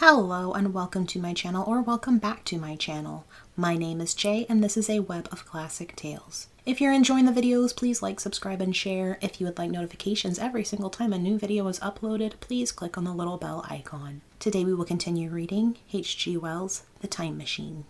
Hello and welcome to my channel, or welcome back to my channel. My name is Jay and this is a web of classic tales. If you're enjoying the videos, please like, subscribe, and share. If you would like notifications every single time a new video is uploaded, please click on the little bell icon. Today we will continue reading H.G. Wells' The Time Machine.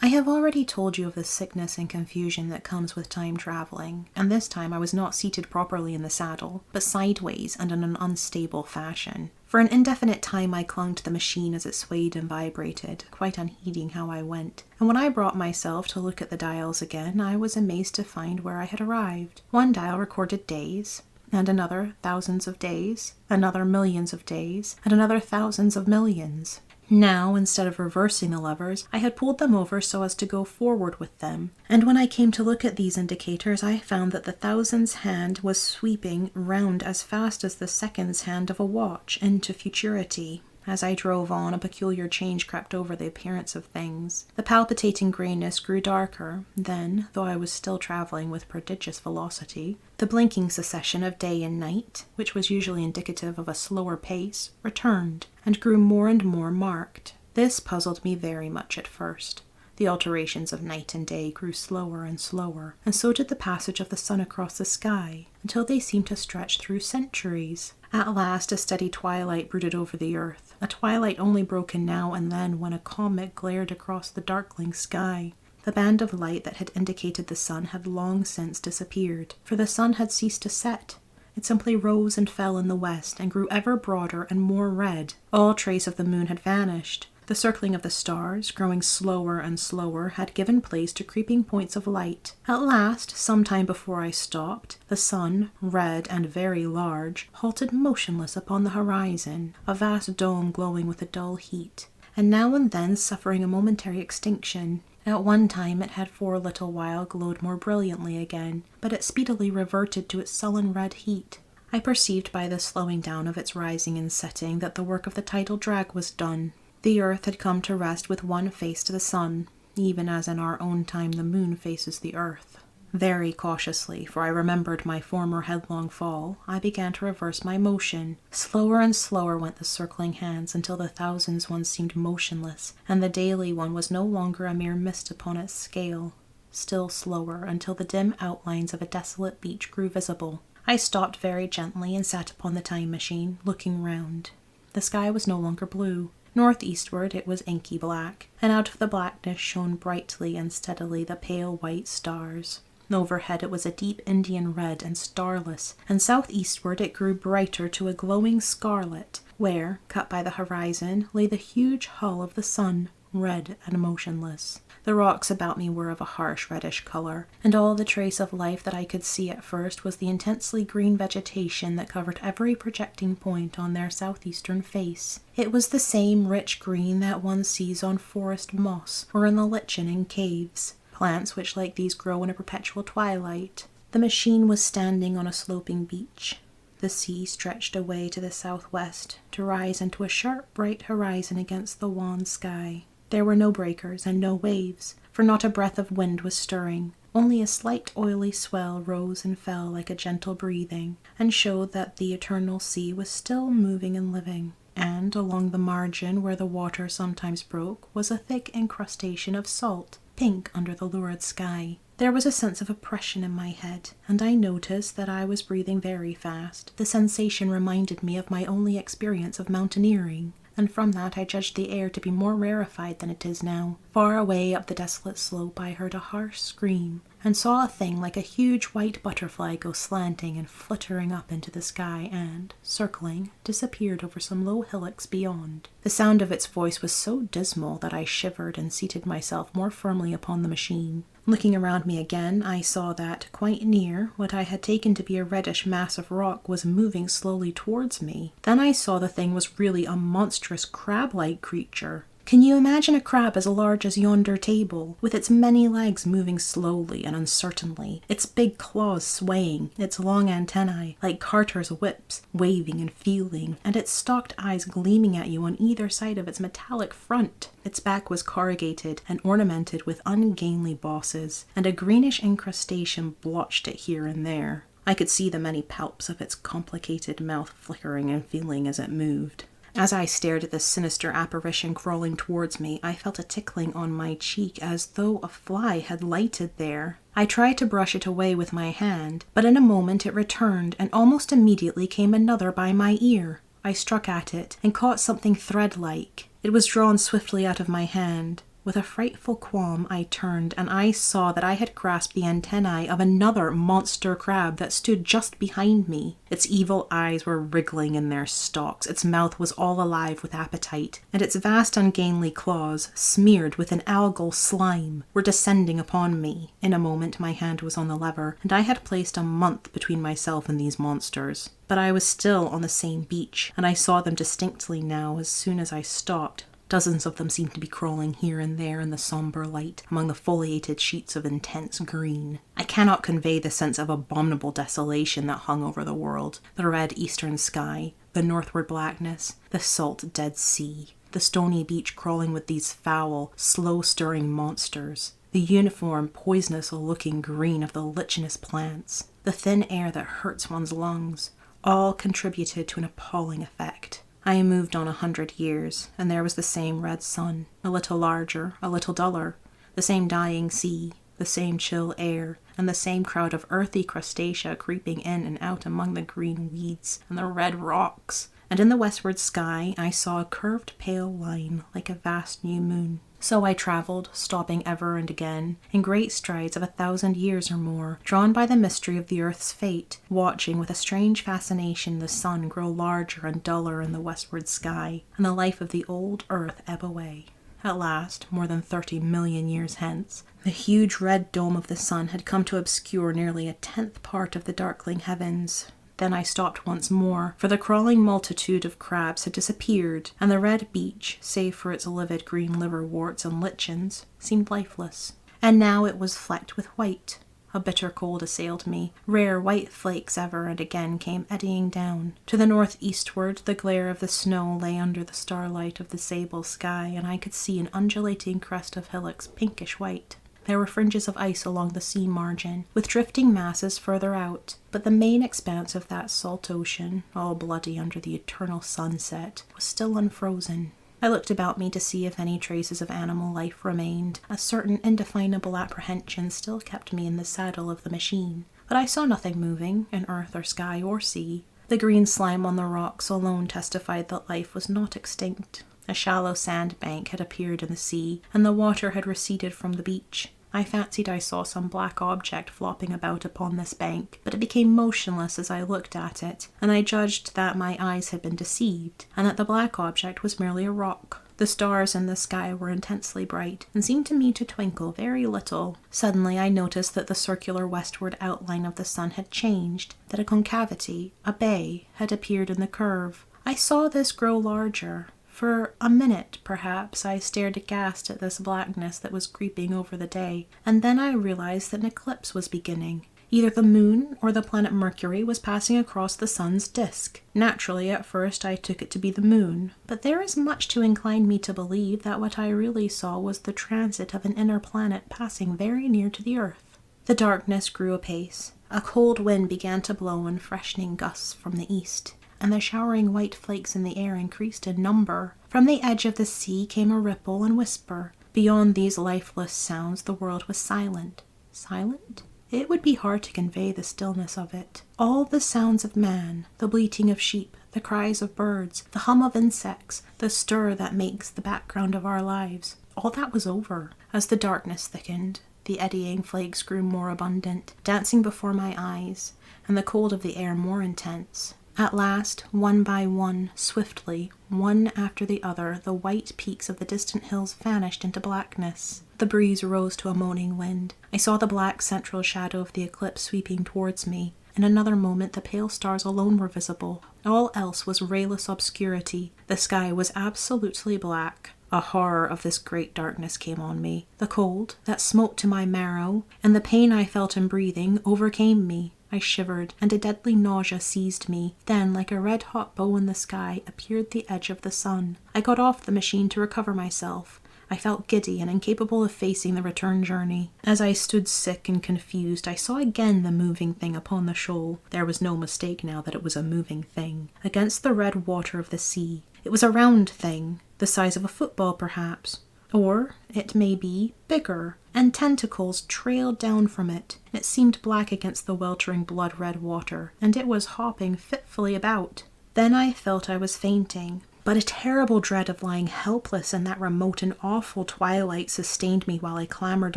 I have already told you of the sickness and confusion that comes with time traveling, and this time I was not seated properly in the saddle, but sideways and in an unstable fashion. For an indefinite time I clung to the machine as it swayed and vibrated, quite unheeding how I went, and when I brought myself to look at the dials again, I was amazed to find where I had arrived. One dial recorded days, and another thousands of days, another millions of days, and another thousands of millions. Now, instead of reversing the levers, I had pulled them over so as to go forward with them, and when I came to look at these indicators, I found that the thousands hand was sweeping round as fast as the seconds hand of a watch into futurity. As I drove on, a peculiar change crept over the appearance of things. The palpitating grayness grew darker. Then, though I was still travelling with prodigious velocity, the blinking succession of day and night, which was usually indicative of a slower pace, returned, and grew more and more marked. This puzzled me very much at first. The alternations of night and day grew slower and slower, and so did the passage of the sun across the sky, until they seemed to stretch through centuries. At last a steady twilight brooded over the earth, a twilight only broken now and then when a comet glared across the darkling sky. The band of light that had indicated the sun had long since disappeared, for the sun had ceased to set. It simply rose and fell in the west and grew ever broader and more red. All trace of the moon had vanished. The circling of the stars, growing slower and slower, had given place to creeping points of light. At last, some time before I stopped, the sun, red and very large, halted motionless upon the horizon, a vast dome glowing with a dull heat, and now and then suffering a momentary extinction. At one time it had for a little while glowed more brilliantly again, but it speedily reverted to its sullen red heat. I perceived by the slowing down of its rising and setting that the work of the tidal drag was done. The earth had come to rest with one face to the sun, even as in our own time the moon faces the earth. Very cautiously, for I remembered my former headlong fall, I began to reverse my motion. Slower and slower went the circling hands until the thousands one seemed motionless, and the daily one was no longer a mere mist upon its scale. Still slower, until the dim outlines of a desolate beach grew visible. I stopped very gently and sat upon the time machine, looking round. The sky was no longer blue. Northeastward it was inky black, and out of the blackness shone brightly and steadily the pale white stars. Overhead it was a deep Indian red and starless, and southeastward it grew brighter to a glowing scarlet, where, cut by the horizon, lay the huge hull of the sun, red and motionless. The rocks about me were of a harsh reddish color, and all the trace of life that I could see at first was the intensely green vegetation that covered every projecting point on their southeastern face. It was the same rich green that one sees on forest moss or in the lichen in caves, plants which like these grow in a perpetual twilight. The machine was standing on a sloping beach. The sea stretched away to the southwest, to rise into a sharp bright horizon against the wan sky. There were no breakers and no waves, for not a breath of wind was stirring. Only a slight oily swell rose and fell like a gentle breathing, and showed that the eternal sea was still moving and living. And along the margin where the water sometimes broke was a thick incrustation of salt, pink under the lurid sky. There was a sense of oppression in my head, and I noticed that I was breathing very fast. The sensation reminded me of my only experience of mountaineering, and from that I judged the air to be more rarefied than it is now. Far away up the desolate slope I heard a harsh scream, and saw a thing like a huge white butterfly go slanting and fluttering up into the sky and, circling, disappeared over some low hillocks beyond. The sound of its voice was so dismal that I shivered and seated myself more firmly upon the machine. Looking around me again, I saw that, quite near, what I had taken to be a reddish mass of rock was moving slowly towards me. Then I saw the thing was really a monstrous crab-like creature. Can you imagine a crab as large as yonder table, with its many legs moving slowly and uncertainly, its big claws swaying, its long antennae, like carters' whips, waving and feeling, and its stalked eyes gleaming at you on either side of its metallic front? Its back was corrugated and ornamented with ungainly bosses, and a greenish incrustation blotched it here and there. I could see the many palps of its complicated mouth flickering and feeling as it moved. As I stared at this sinister apparition crawling towards me, I felt a tickling on my cheek as though a fly had lighted there. I tried to brush it away with my hand, but in a moment it returned, and almost immediately came another by my ear. I struck at it and caught something thread-like. It was drawn swiftly out of my hand. With a frightful qualm, I turned, and I saw that I had grasped the antennae of another monster crab that stood just behind me. Its evil eyes were wriggling in their stalks, its mouth was all alive with appetite, and its vast ungainly claws, smeared with an algal slime, were descending upon me. In a moment my hand was on the lever, and I had placed a month between myself and these monsters. But I was still on the same beach, and I saw them distinctly now as soon as I stopped. Dozens of them seemed to be crawling here and there in the somber light among the foliated sheets of intense green. I cannot convey the sense of abominable desolation that hung over the world. The red eastern sky, the northward blackness, the salt Dead Sea, the stony beach crawling with these foul, slow-stirring monsters, the uniform, poisonous-looking green of the lichenous plants, the thin air that hurts one's lungs, all contributed to an appalling effect. I moved on 100 years, and there was the same red sun, a little larger, a little duller, the same dying sea, the same chill air, and the same crowd of earthy crustacea creeping in and out among the green weeds and the red rocks. And in the westward sky I saw a curved pale line like a vast new moon. So I travelled, stopping ever and again, in great strides of 1,000 years or more, drawn by the mystery of the earth's fate, watching with a strange fascination the sun grow larger and duller in the westward sky, and the life of the old earth ebb away. At last, more than 30 million years hence, the huge red dome of the sun had come to obscure nearly 1/10 part of the darkling heavens. Then I stopped once more, for the crawling multitude of crabs had disappeared, and the red beach, save for its livid green liverworts and lichens, seemed lifeless. And now it was flecked with white. A bitter cold assailed me. Rare white flakes ever and again came eddying down. To the northeastward, the glare of the snow lay under the starlight of the sable sky, and I could see an undulating crest of hillocks pinkish white. There were fringes of ice along the sea margin, with drifting masses further out, but the main expanse of that salt ocean, all bloody under the eternal sunset, was still unfrozen. I looked about me to see if any traces of animal life remained. A certain indefinable apprehension still kept me in the saddle of the machine, but I saw nothing moving, in earth or sky or sea. The green slime on the rocks alone testified that life was not extinct. A shallow sandbank had appeared in the sea, and the water had receded from the beach. I fancied I saw some black object flopping about upon this bank, but it became motionless as I looked at it, and I judged that my eyes had been deceived, and that the black object was merely a rock. The stars in the sky were intensely bright, and seemed to me to twinkle very little. Suddenly I noticed that the circular westward outline of the sun had changed, that a concavity, a bay, had appeared in the curve. I saw this grow larger. For a minute, perhaps, I stared aghast at this blackness that was creeping over the day, and then I realized that an eclipse was beginning. Either the moon or the planet Mercury was passing across the sun's disk. Naturally, at first I took it to be the moon, but there is much to incline me to believe that what I really saw was the transit of an inner planet passing very near to the earth. The darkness grew apace. A cold wind began to blow in freshening gusts from the east, and the showering white flakes in the air increased in number. From the edge of the sea came a ripple and whisper. Beyond these lifeless sounds the world was silent. Silent? It would be hard to convey the stillness of it. All the sounds of man, the bleating of sheep, the cries of birds, the hum of insects, the stir that makes the background of our lives, all that was over. As the darkness thickened, the eddying flakes grew more abundant, dancing before my eyes, and the cold of the air more intense. At last, one by one, swiftly, one after the other, the white peaks of the distant hills vanished into blackness. The breeze rose to a moaning wind. I saw the black central shadow of the eclipse sweeping towards me. In another moment the pale stars alone were visible. All else was rayless obscurity. The sky was absolutely black. A horror of this great darkness came on me. The cold, that smote to my marrow, and the pain I felt in breathing, overcame me. I shivered, and a deadly nausea seized me. Then, like a red-hot bow in the sky, appeared the edge of the sun. I got off the machine to recover myself. I felt giddy and incapable of facing the return journey. As I stood sick and confused, I saw again the moving thing upon the shoal. There was no mistake now that it was a moving thing. Against the red water of the sea. It was a round thing, the size of a football perhaps. Or, it may be, bigger, and tentacles trailed down from it. It seemed black against the weltering blood-red water, and it was hopping fitfully about. Then I felt I was fainting, but a terrible dread of lying helpless in that remote and awful twilight sustained me while I clambered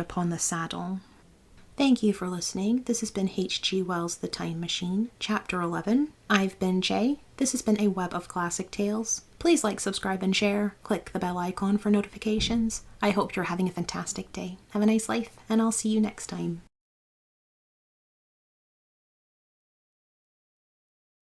upon the saddle. Thank you for listening. This has been H.G. Wells' The Time Machine, Chapter 11. I've been Jay. This has been a web of classic tales. Please like, subscribe, and share. Click the bell icon for notifications. I hope you're having a fantastic day. Have a nice life, and I'll see you next time.